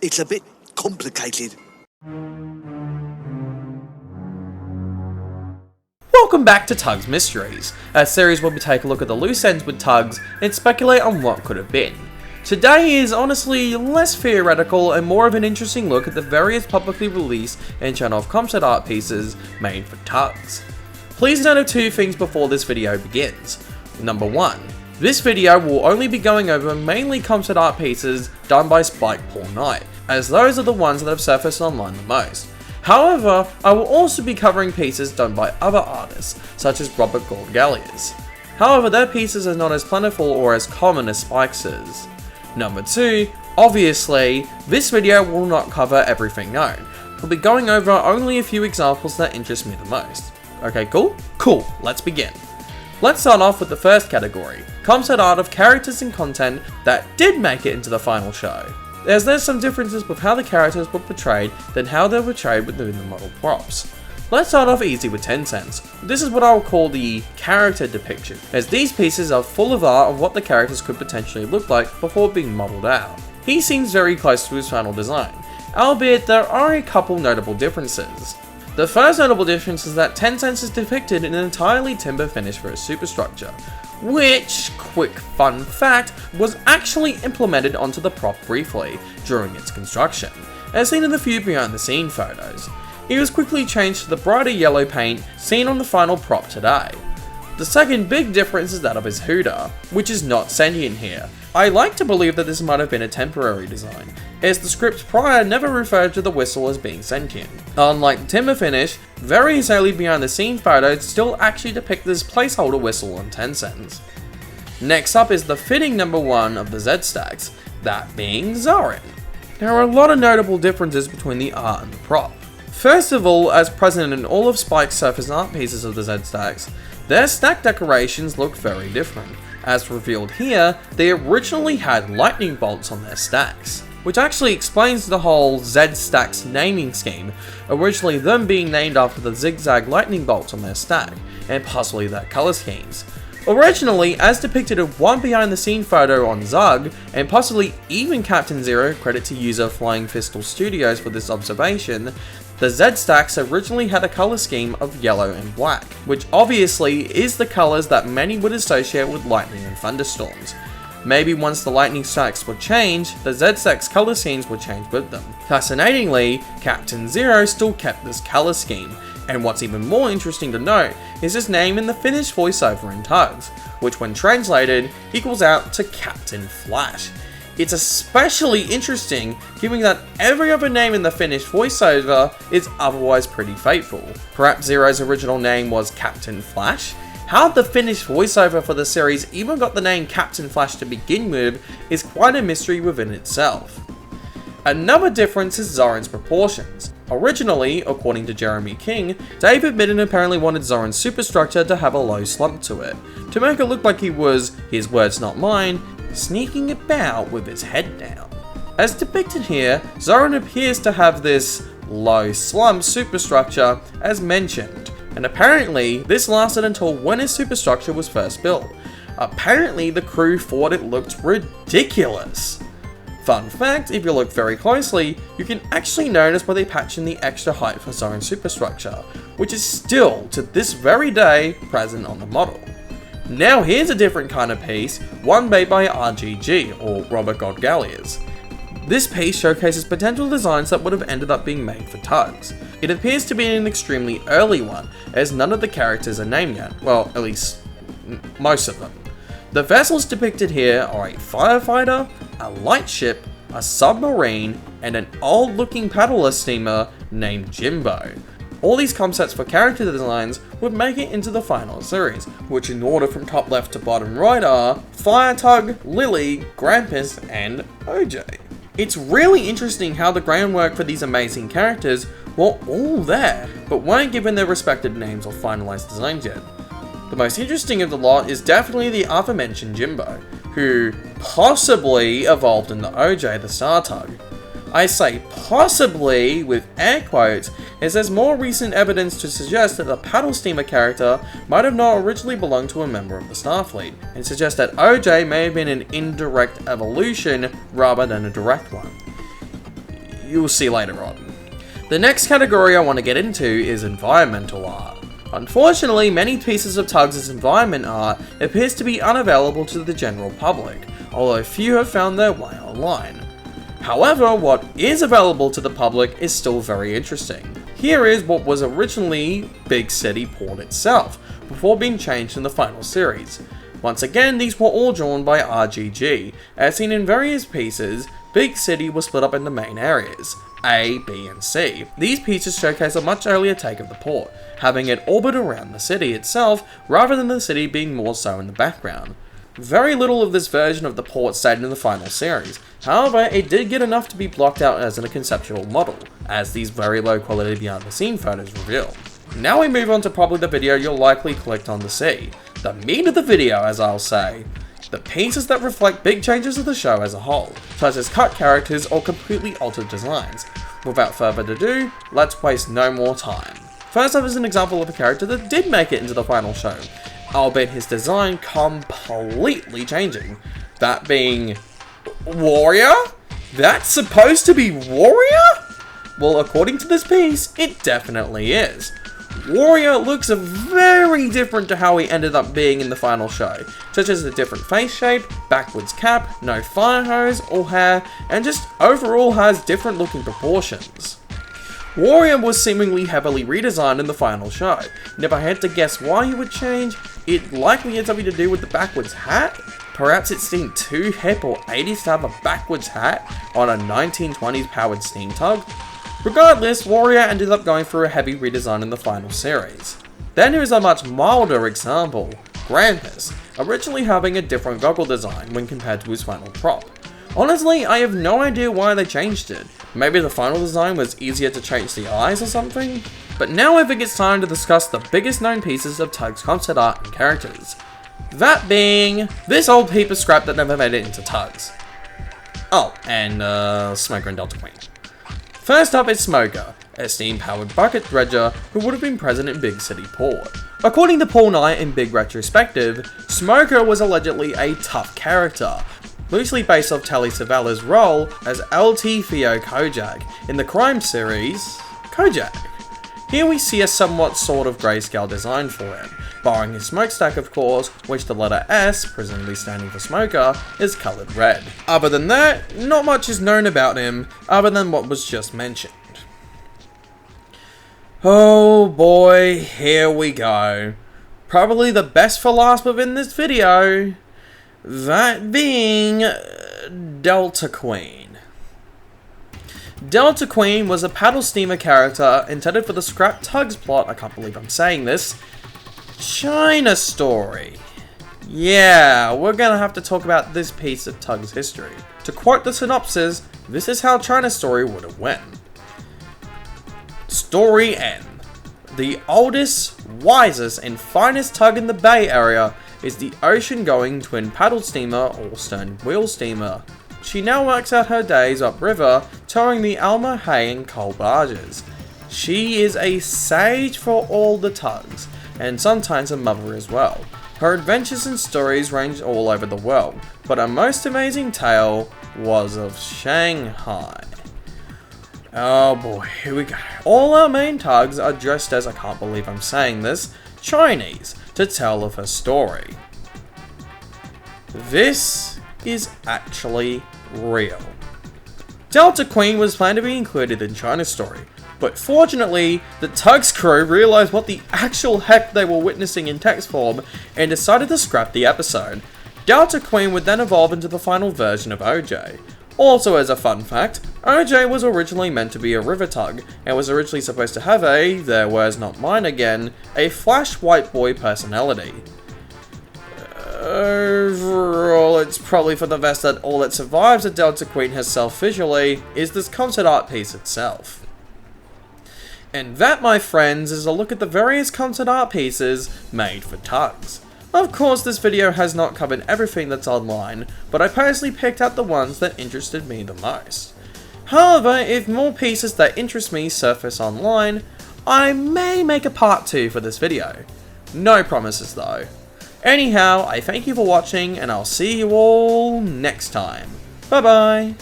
It's a bit complicated. Welcome back to TUGS Mysteries, a series where we take a look at the loose ends with TUGS and speculate on what could have been. Today is honestly less theoretical and more of an interesting look at the various publicly released and shown off concept art pieces made for TUGS. Please note two things before this video begins. Number 1. This video will only be going over mainly concept art pieces done by Spike Paul Knight, as those are the ones that have surfaced online the most. However, I will also be covering pieces done by other artists, such as Gauld-Galliers. However, their pieces are not as plentiful or as common as Spike's is. Number 2, obviously, this video will not cover everything known. We'll be going over only a few examples that interest me the most. Okay, cool? Cool, let's begin. Let's start off with the first category, concept art of characters and content that did make it into the final show. There's some differences with how the characters were portrayed than how they were portrayed within the model props. Let's start off easy with Tencent's. This is what I will call the character depiction, as these pieces are full of art of what the characters could potentially look like before being modelled out. He seems very close to his final design, albeit there are a couple notable differences. The first notable difference is that Tencent's is depicted in an entirely timber finish for a superstructure, which, quick fun fact, was actually implemented onto the prop briefly during its construction, as seen in the few behind the scene photos. It was quickly changed to the brighter yellow paint seen on the final prop today. The second big difference is that of his Huda, which is not sentient here. I like to believe that this might have been a temporary design, as the script prior never referred to the whistle as being sentient. Unlike the timber finish, various early behind the scene photos still actually depict this placeholder whistle on Tencent's. Next up is the fitting number 1 of the Z-Stacks, that being Zorin. There are a lot of notable differences between the art and the prop. First of all, as present in all of Spike's surface art pieces of the Z-Stacks, their stack decorations look very different. As revealed here, they originally had lightning bolts on their stacks, which actually explains the whole Z-Stacks naming scheme, originally them being named after the zigzag lightning bolts on their stack, and possibly their colour schemes. Originally, as depicted in one behind the scene photo on Zug, and possibly even Captain Zero, credit to user Flying Fistal Studios for this observation, the Z-Stacks originally had a colour scheme of yellow and black, which obviously is the colours that many would associate with lightning and thunderstorms. Maybe once the lightning stacks were changed, the Z-Stacks colour schemes would change with them. Fascinatingly, Captain Zero still kept this colour scheme, and what's even more interesting to note is his name in the finished voiceover in TUGS, which when translated equals out to Captain Flash. It's especially interesting given that every other name in the finished voiceover is otherwise pretty fateful. Perhaps Zero's original name was Captain Flash? How the finished voiceover for the series even got the name Captain Flash to begin with is quite a mystery within itself. Another difference is Zorin's proportions. Originally, according to Jeremy King, David Midden apparently wanted Zorin's superstructure to have a low slump to it, to make it look like he was, his words not mine, sneaking about with his head down. As depicted here, Zorin appears to have this low slump superstructure as mentioned, and apparently this lasted until when his superstructure was first built. Apparently the crew thought it looked ridiculous. Fun fact, if you look very closely, you can actually notice where they patch in the extra height for Zorin's superstructure, which is still, to this very day, present on the model. Now here's a different kind of piece, one made by RGG, or Robert Gauld-Galliers. This piece showcases potential designs that would have ended up being made for TUGS. It appears to be an extremely early one, as none of the characters are named yet, well, at least most of them. The vessels depicted here are a firefighter, a lightship, a submarine, and an old-looking paddler steamer named Jimbo. All these concepts for character designs would make it into the final series, which in order from top left to bottom right are Firetug, Lily, Grampus, and OJ. It's really interesting how the groundwork for these amazing characters were all there, but weren't given their respective names or finalized designs yet. The most interesting of the lot is definitely the aforementioned Jimbo, who possibly evolved in the OJ the Star Tug. I say possibly with air quotes, as there's more recent evidence to suggest that the paddle steamer character might have not originally belonged to a member of the Starfleet, and suggest that OJ may have been an indirect evolution rather than a direct one. you'll see later on. The next category I want to get into is environmental art. Unfortunately, many pieces of TUGS' environment art appears to be unavailable to the general public, although few have found their way online. However, what is available to the public is still very interesting. Here is what was originally Bigg City Port itself, before being changed in the final series. Once again, these were all drawn by RGG. As seen in various pieces, Bigg City was split up into main areas, A, B, and C. These pieces showcase a much earlier take of the port, having it orbit around the city itself, rather than the city being more so in the background. Very little of this version of the port stayed in the final series, however, it did get enough to be blocked out as a conceptual model, as these very low quality behind the scene photos reveal. Now we move on to probably the video you'll likely click on to see. The meat of the video, as I'll say. The pieces that reflect big changes of the show as a whole, such as cut characters or completely altered designs. Without further ado, let's waste no more time. First up is an example of a character that did make it into the final show, albeit his design completely changing. That being... Warrior? That's supposed to be Warrior? Well, according to this piece, it definitely is. Warrior looks very different to how he ended up being in the final show, such as a different face shape, backwards cap, no fire hose or hair, and just overall has different looking proportions. Warrior was seemingly heavily redesigned in the final show, and if I had to guess why he would change, it likely had something to do with the backwards hat. Perhaps it seemed too hip or 80s to have a backwards hat on a 1920s powered steam tug. Regardless, Warrior ended up going through a heavy redesign in the final series. Then here's a much milder example, Grampus, originally having a different goggle design when compared to his final prop. Honestly, I have no idea why they changed it. Maybe the final design was easier to change the eyes or something? But now I think it's time to discuss the biggest known pieces of TUGS concept art and characters. That being, this old heap of scrap that never made it into TUGS. Oh, and Smoker and Delta Queen. First up is Smoker, a steam-powered bucket dredger who would have been present in Bigg City Port. According to Paul Knight in Bigg Retrospective, Smoker was allegedly a tough character, loosely based off Telly Savalla's role as LT Theo Kojak in the crime series, Kojak. Here we see a somewhat sort of grayscale design for him, barring his smokestack of course, which the letter S, presumably standing for Smoker, is coloured red. Other than that, not much is known about him, other than what was just mentioned. Oh boy, here we go. Probably the best for last within this video. That being... Delta Queen. Delta Queen was a paddle steamer character intended for the scrap TUGS plot, I can't believe I'm saying this, China Story. Yeah, we're gonna have to talk about this piece of TUGS history. To quote the synopsis, this is how China Story would have went. Story N. The oldest, wisest, and finest tug in the Bay Area is the ocean-going twin paddle steamer or stern wheel steamer. She now works out her days upriver, towing the Alma, hay, and coal barges. She is a sage for all the tugs, and sometimes a mother as well. Her adventures and stories range all over the world, but her most amazing tale was of Shanghai. Oh boy, here we go. All our main tugs are dressed as, I can't believe I'm saying this, Chinese, to tell of her story. This is actually real. Delta Queen was planned to be included in China Story, but fortunately, the TUGS crew realized what the actual heck they were witnessing in text form and decided to scrap the episode. Delta Queen would then evolve into the final version of OJ. Also as a fun fact, OJ was originally meant to be a river tug, and was originally supposed to have a, their words not mine again, a flash white boy personality. Overall, it's probably for the best that all that survives of Delta Queen herself visually is this concept art piece itself. And that, my friends, is a look at the various concept art pieces made for TUGS. Of course, this video has not covered everything that's online, but I personally picked out the ones that interested me the most. However, if more pieces that interest me surface online, I may make a part 2 for this video. No promises though. Anyhow, I thank you for watching, and I'll see you all next time. Bye bye!